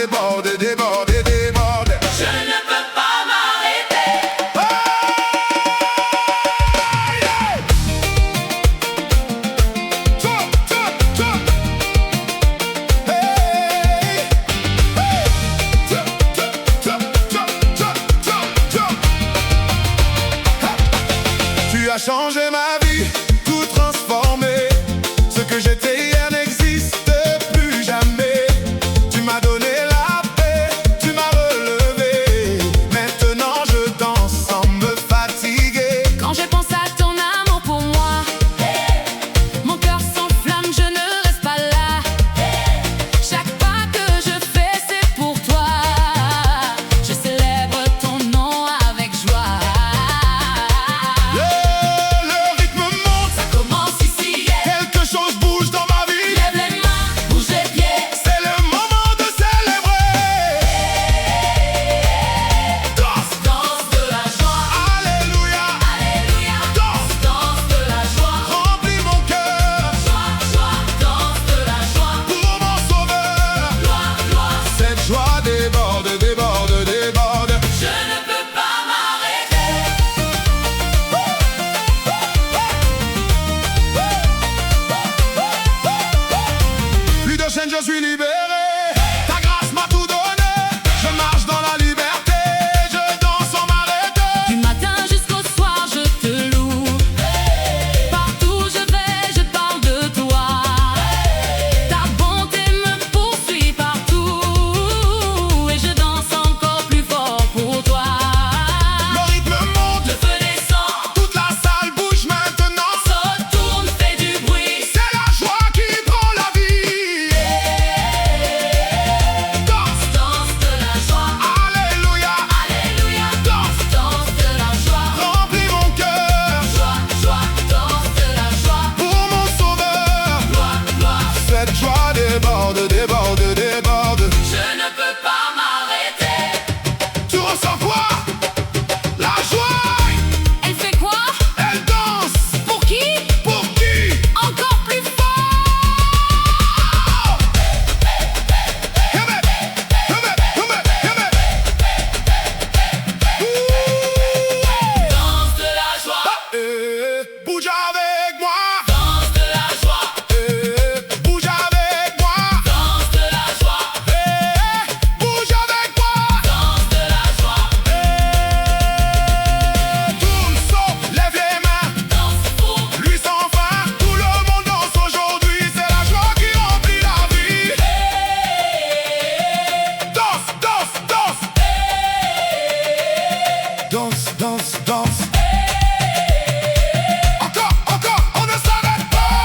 déborde, déborde, déborde. Je ne peux pas m'arrêter. Jump, jump, jump. Hey, hey. Jump, jump, jump, jump, jump, jump, jump. Ha. Tu as changé ma vie, tout transformé. Ce que j'étais hier n'existe plus jamais. Tu m'as donné la paix, tu m'as relevé. Maintenant je danse sans me fatiguer. Quand je pense à ton amour pour moi, mon cœur s'enflamme, je ne reste pas là. Chaque pas que je fais, c'est pour toi. Je célèbre ton nom avec joie. Le rythme monte, Ça commence ici, quelque chose bouge dans ma vie. lève les mains, bouge les pieds. C'est le moment de célébrer. Danse, Danse de la joie, alléluia. alléluia. Danse, Danse de la joie, remplis mon cœur joie, joie. Danse de la joie, pour mon sauveur. gloire, gloire. Cette joie déborde, déborde, déborde. Je ne peux pas m'arrêter. Plus de chaînes, je suis libéré. Ta grâce m'a tout donné. Je marche dans la liberté. Je danse sans m'arrêter. Du matin jusqu'au soir, je te loue. Partout où je vais, je parle de toi. Ta bonté me poursuit partout. Et je danse encore plus fort pour toi. Le rythme monte, Le feu descend, toute la salle bouge maintenant. saute, tourne, fait du bruit. C'est la joie qui prend la vie. Danse, Danse de la joie, alléluia. alléluia. Danse, Danse de la joie, remplis mon cœur joie, joie. Danse de la joie, pour mon sauveur. gloire, gloire. Cette joie déborde, déborde, déborde. Je ne peux pas m'arrêter. Tu ressens quoi? La joie, Elle fait quoi? elle danse. Pour qui? Pour qui? Encore plus fort! Hebe, hebe, hebe, hebe. Danse de la joie, Bouge avec moi. danse de la joie, Bouge avec moi. danse de la joie, Bouge avec moi. danse de la joie, Tourne, saute, lève les mains. danse pour Lui sans fin, tout le monde danse aujourd'hui. C'est la joie qui remplit la vie. Danse, danse, danse. Danse, danse, danse. Encore, encore, on ne s'arrête pas.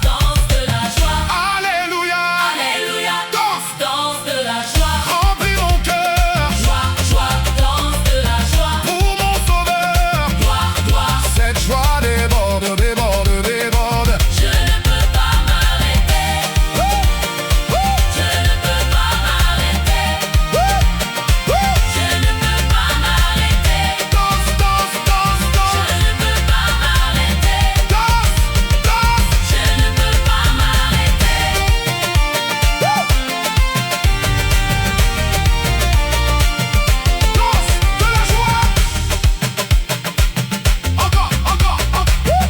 danse de la joie, Alléluia. alléluia. Danse, Danse de la joie, remplis mon cœur joie, joie. Danse de la joie, pour mon sauveur. gloire, gloire. Cette joie déborde, déborde, déborde. Je ne peux pas m'arrêter. Je ne peux pas m'arrêter. Je ne peux pas m'arrêter. Danse, danse, danse, Je danse. ne peux pas m'arrêter. Danse, danse. Je ne peux pas m'arrêter. Danse de la joie. Encore, encore, encore.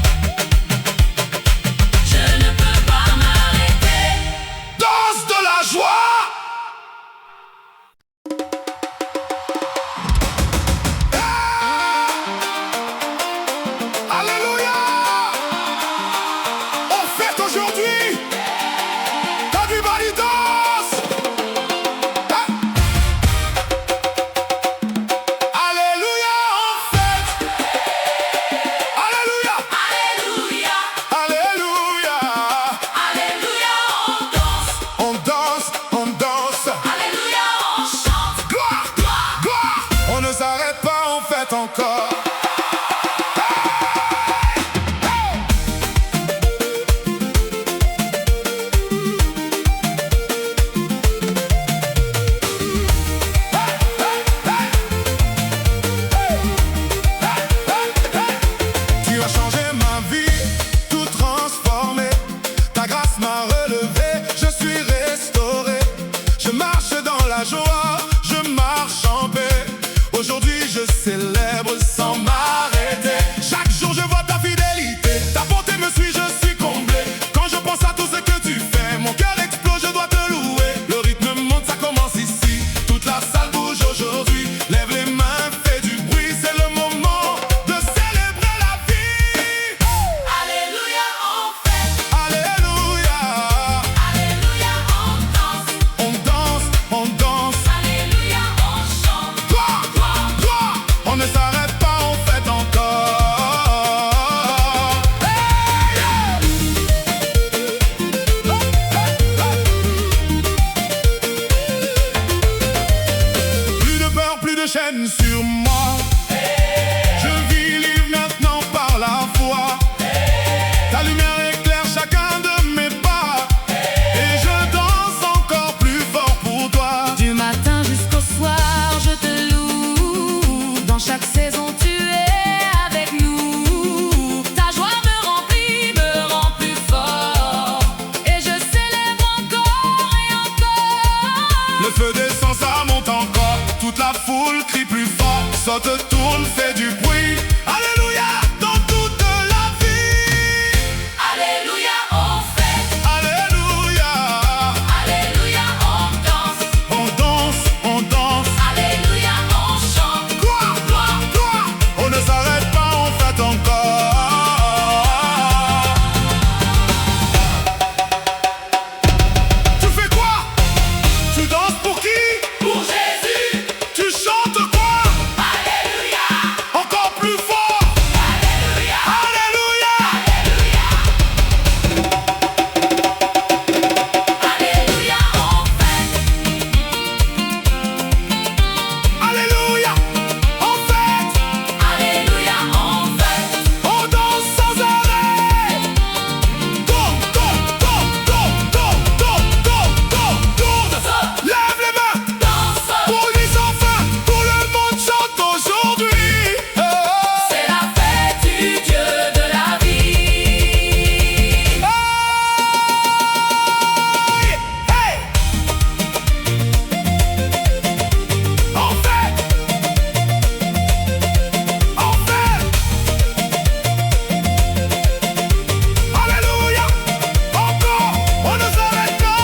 Je ne peux pas m'arrêter. Danse de la joie. Alléluia. On fête aujourd'hui. Everybody danse. Alléluia, on fête. Alléluia. Alléluia, Alléluia. alléluia, on danse. On danse, on danse. Alléluia, on chante. Gloire, gloire, gloire. On ne s'arrête pas, on fête encore. Tu as changé ma vie, tout transformé. Ta grâce m'a relevé, je suis restauré. sans m'arrêter. Chaque jour je vois ta fidélité, ta bonté me suit, je suis comblé. Quand je pense à tout ce que tu fais, mon cœur explose, je dois te louer. Le rythme monte, ça commence ici, toute la salle bouge aujourd'hui. Lève les mains, fais du bruit, c'est le moment de célébrer la vie. Alléluia, on fête. Alléluia, Alléluia, on danse. on danse, on danse. Alléluia, on chante. Toi, on ne s'arrête pas, on fête encore. Hey, yeah. Plus de peur, plus de chaînes sur moi. Je vis libre maintenant par la foi. Ta lumière éclaire chacun de mes pas. Et je danse encore plus fort pour toi. Du matin jusqu'au soir, je te loue. Dans chaque saison, tu es avec nous. Ta joie me rend plus fort. Et je célèbre encore et encore. Le feu descend, ça monte encore. Toute la foule crie plus fort. Saute, tourne, fait du bruit. Alléluia, dans toute la vie. Alléluia, on fête. Alléluia, Alléluia, on danse. on danse, on danse. Alléluia, on chante. Toi, on ne s'arrête pas, on fête encore. Tu fais quoi? Tu danses pour qui? Pour Jésus. Tu chantes quoi? Alléluia. Encore plus fort. Alléluia. Alléluia, Alléluia, on fête. Alléluia, on fête. Alléluia, on fête. On danse sans arrêt. Tourne, tourne, tourne, tourne, tourne, tourne, tourne, tourne, tourne. Lève les mains. Danse. Pour lui sans fin, tout le monde chante aujourd'hui. C'est la fête du Dieu de la vie. Hey! On fait! On fait! Alléluia! Encore! On ne s'arrête pas!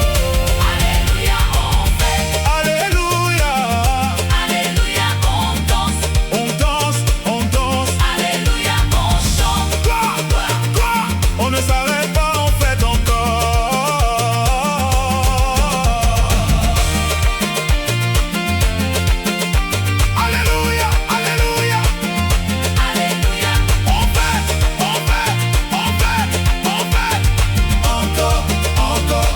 Alléluia, on fête. Alléluia! Alléluia, on danse. On danse, on danse. Alléluia, on chante. Quoi? On ne s'arrête pas, on fête encore. Alléluia, alléluia. Alléluia. On fête, on fête, on fête, on fête. Encore, encore.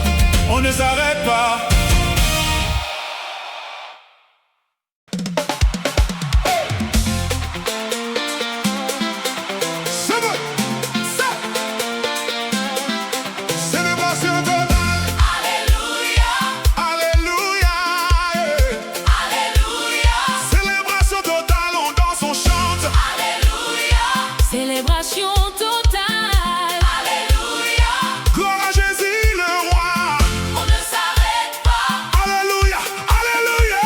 On ne s'arrête pas. C'est bon. Ça. Célébration totale. Alléluia. Alléluia. Alléluia. Célébration totale, on danse, on chante. Alléluia. Célébration totale. Alléluia. Gloire à Jésus le roi. On ne s'arrête pas. Alléluia, alléluia.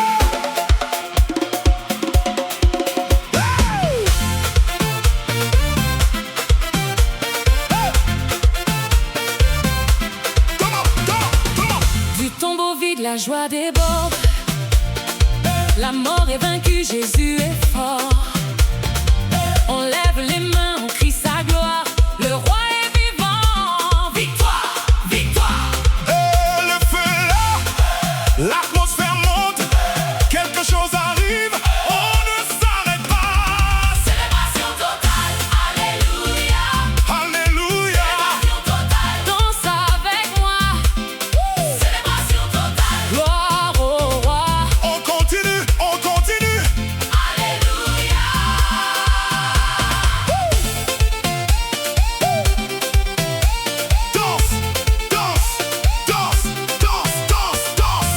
Comment? Du tombeau vide, la joie déborde. La mort est vaincue, Jésus est fort. On lève les mains, on crie sa gloire. Le roi est vivant. Victoire, victoire. Le feu est là, l'atmosphère monte, quelque chose arrive, on ne s'arrête pas. Célébration totale. Alléluia. Alléluia. Célébration totale. Danse avec moi. Célébration totale. Gloire au roi. On continue, on continue. Alléluia. Danse, danse, danse, danse, danse, danse.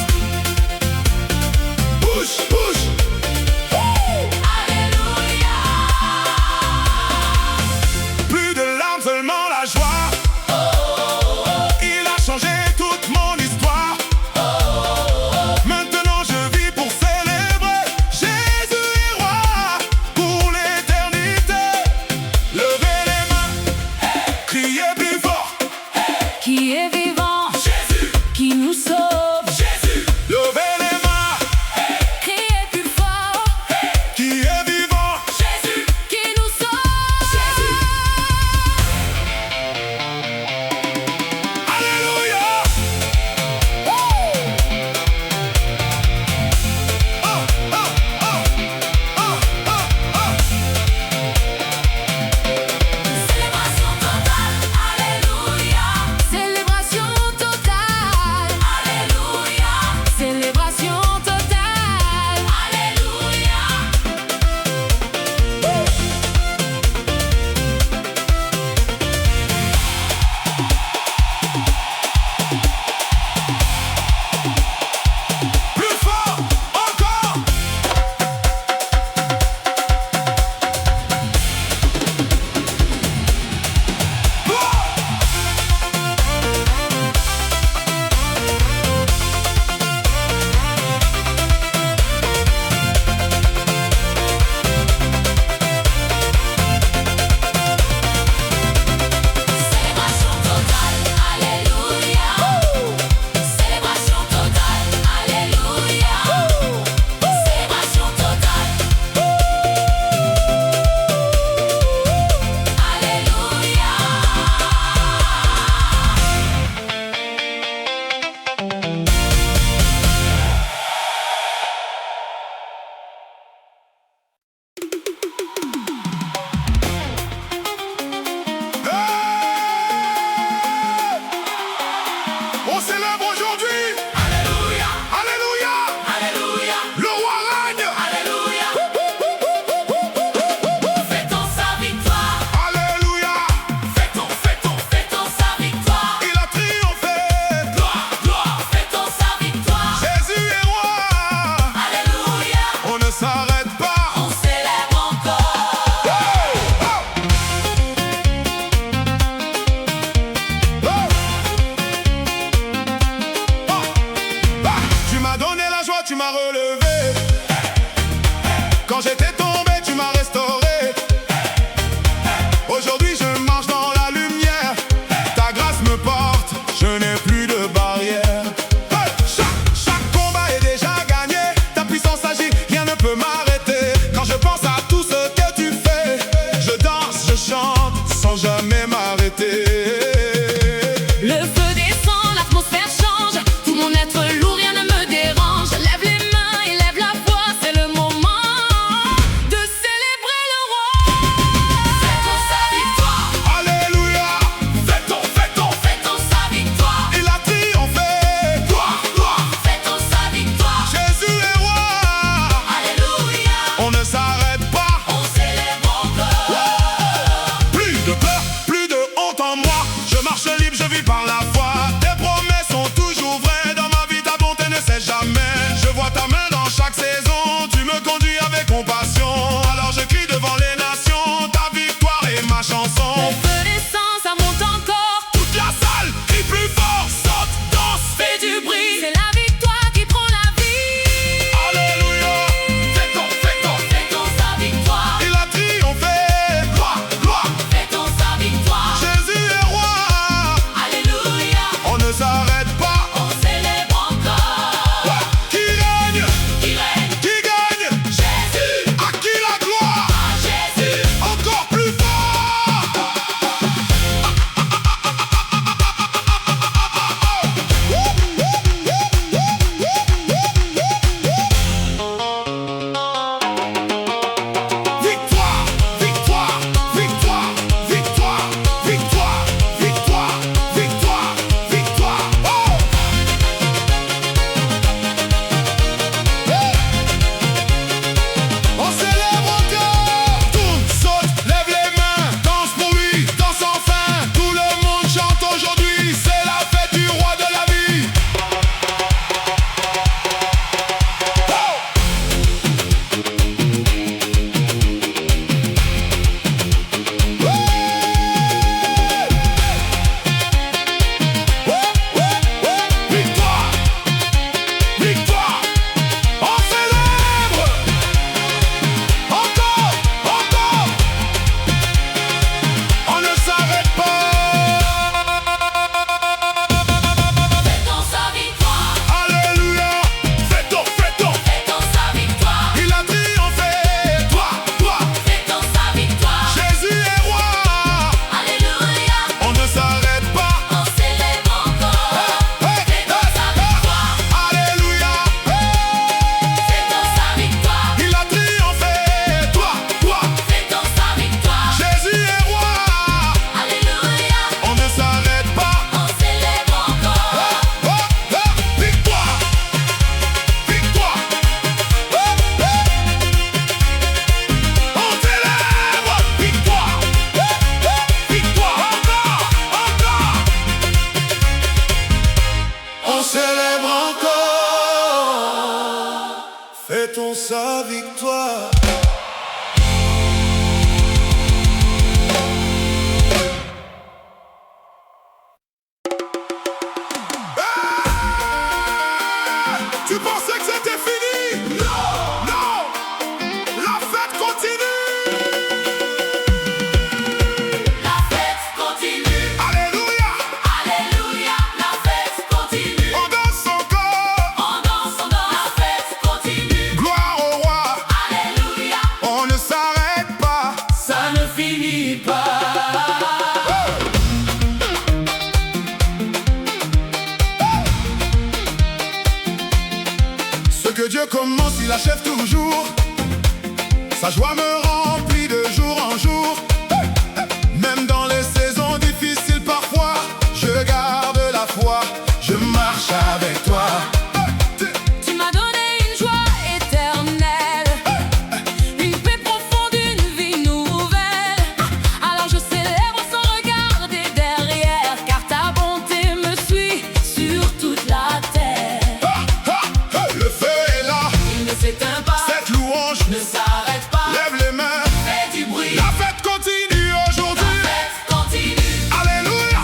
sauve. Jésus, levez les mains, Criez plus fort. qui est vivant. Jésus qui nous sauve. Jésus. Alléluia. Oh, oh, oh, oh, oh, oh. Célébration totale. Alléluia. Célébration totale. Alléluia. Célébration totale. Alléluia. Plus fort, encore. Célébration totale, alléluia. Célébration totale, alléluia. Célébration totale. Alléluia. On célèbre aujourd'hui. Alléluia. Alléluia. Alléluia. Le roi règne. Alléluia. Fêtons sa victoire. Alléluia. Fêtons sa victoire. Il a triomphé. Gloire, gloire. Fêtons sa victoire. Jésus est roi. Alléluia. On ne s'arrête pas. On célèbre encore. Oh, oh. Oh. Oh. Ah. Tu m'as donné la joie, tu m'as relevé. Quand j'étais tombé, tu m'as restauré. Aujourd'hui, je marche dans la lumière. Ta grâce me porte, je n'ai plus de barrière. Hey. Chaque combat est déjà gagné. Ta puissance agit, rien ne peut m'arrêter. Quand je pense à tout ce que tu fais, je danse, je chante sans jamais m'arrêter. Le feu descend, l'atmosphère change. Tout mon être lourd, rien ne me dérange. Lève les mains, élève la voix, c'est le moment de célèbre encore, fêtons sa victoire. Tu pensais que c'était fini? Non, non, la fête continue. La fête continue. Alléluia, Alléluia, la fête continue. on danse encore. On danse, la fête continue. Gloire au roi, Alléluia, on ne s'arrête pas. ça ne finit pas. Ce que Dieu commence, il achève toujours. Sa joie me remplit de jour en jour. Même dans les saisons difficiles parfois, je garde la foi, je marche avec toi. Tu m'as donné une joie éternelle, une paix profonde, une vie nouvelle. Alors je célèbre sans regarder derrière, car ta bonté me suit sur toute la terre. Le feu est là, Il ne s'éteint pas, cette louange, ne s'arrête pas, lève les mains. fais du bruit. La fête continue La aujourd'hui. fête continue. Alléluia,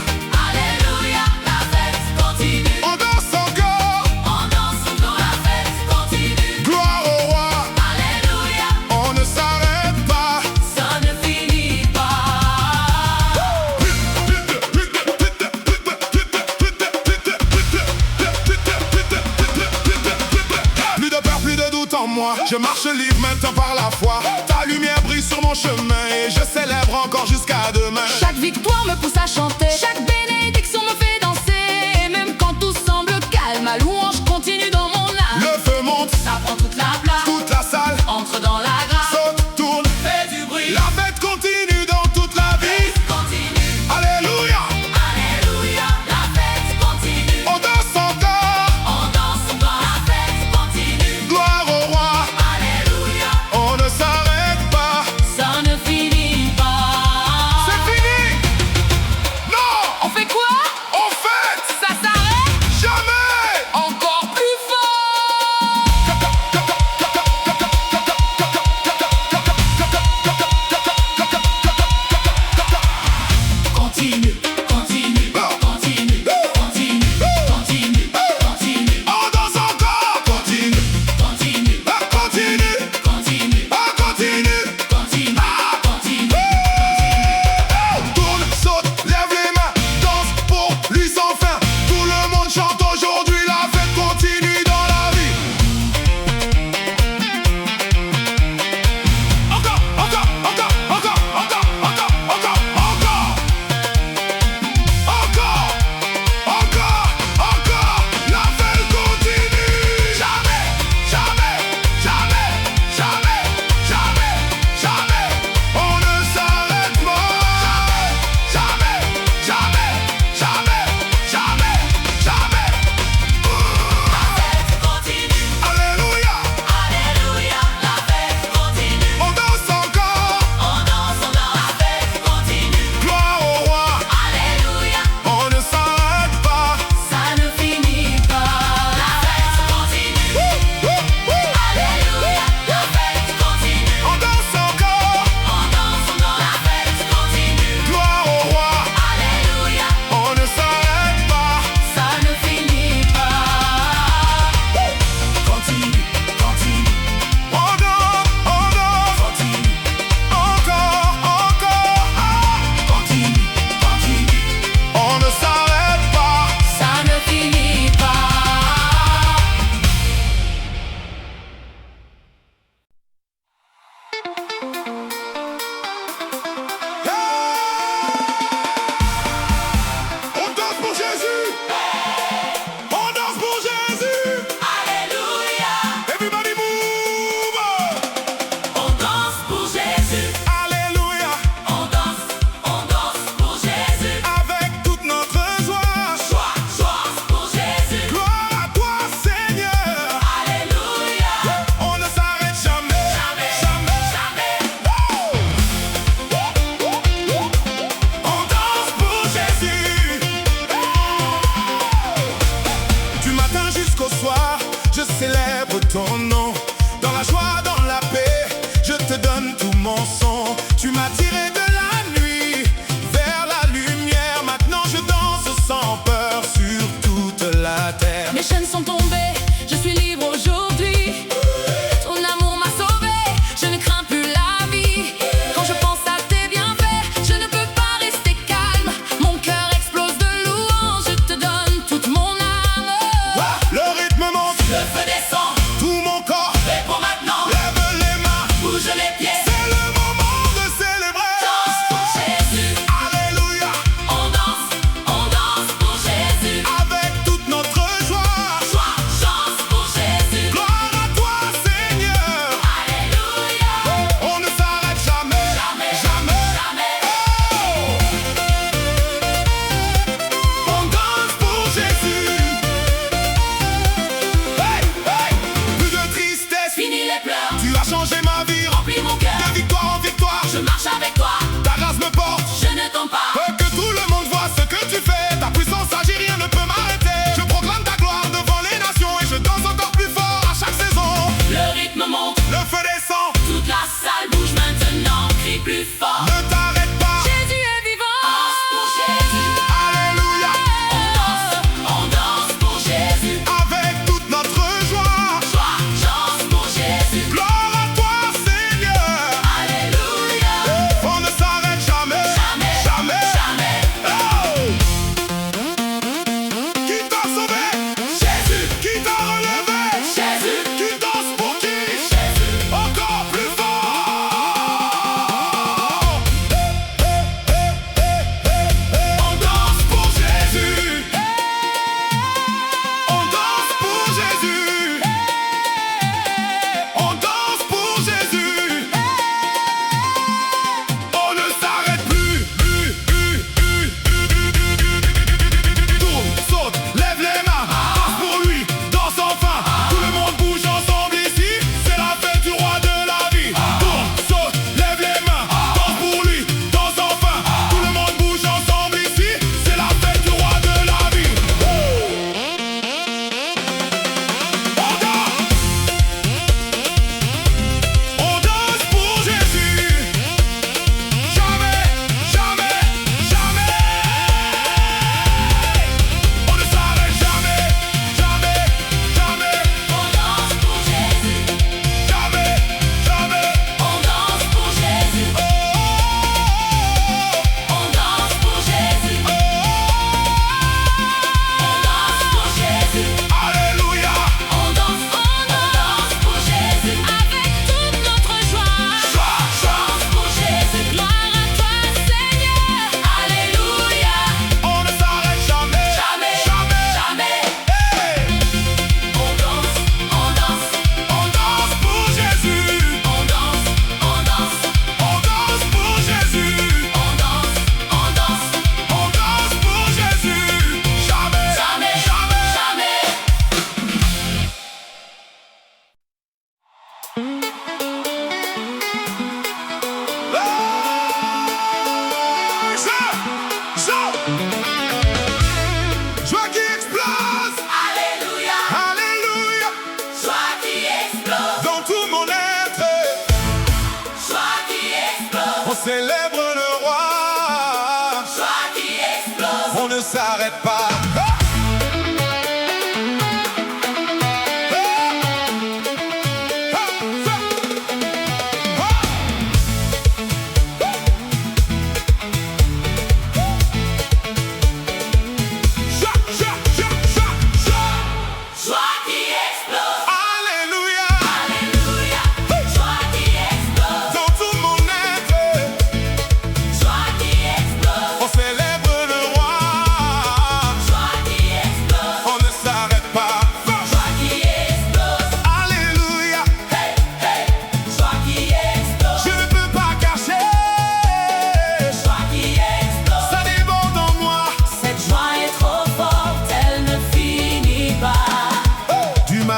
Alléluia, la fête continue. on danse encore. On danse encore, la fête continue. Gloire au roi, Alléluia, on ne s'arrête pas. ça ne finit pas. Plus de peur, plus de doute en moi. Je marche libre maintenant par la foi. Ta lumière brille sur mon chemin et je célèbre encore jusqu'à demain. Chaque victoire me pousse à chanter, chaque bénédiction me fait danser. Et même quand tout semble calme, ma louange continue dans mon âme. Le feu monte, Ça prend toute la place, toute la salle entre dans la grâce, saute, tourne. fais du bruit. La fête continue dans toute la vie. Continue, Alléluia, alléluia, la fête continue. on danse encore. On danse encore, la fête continue. Gloire au roi, Alléluia, on ne s'arrête pas. ça ne finit pas. C'est fini. Non, On fait quoi? on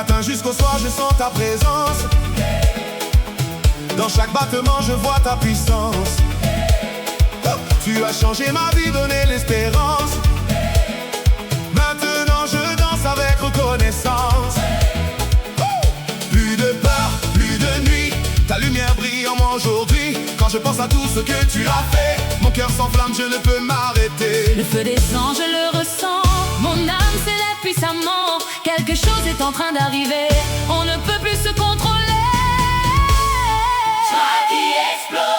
matin jusqu'au soir, je sens ta présence. Dans chaque battement, je vois ta puissance. Tu as changé ma vie, donné l'espérance. Maintenant, je danse avec reconnaissance. Plus de peur, plus de nuit, ta lumière brille en moi aujourd'hui. Quand je pense à tout ce que tu as fait, mon cœur s'enflamme, je ne peux m'arrêter. Le feu descend, je le ressens. Mon âme s'élève puissamment. Quelque chose est en train d'arriver. On ne peut plus se contrôler. Joie qui explose.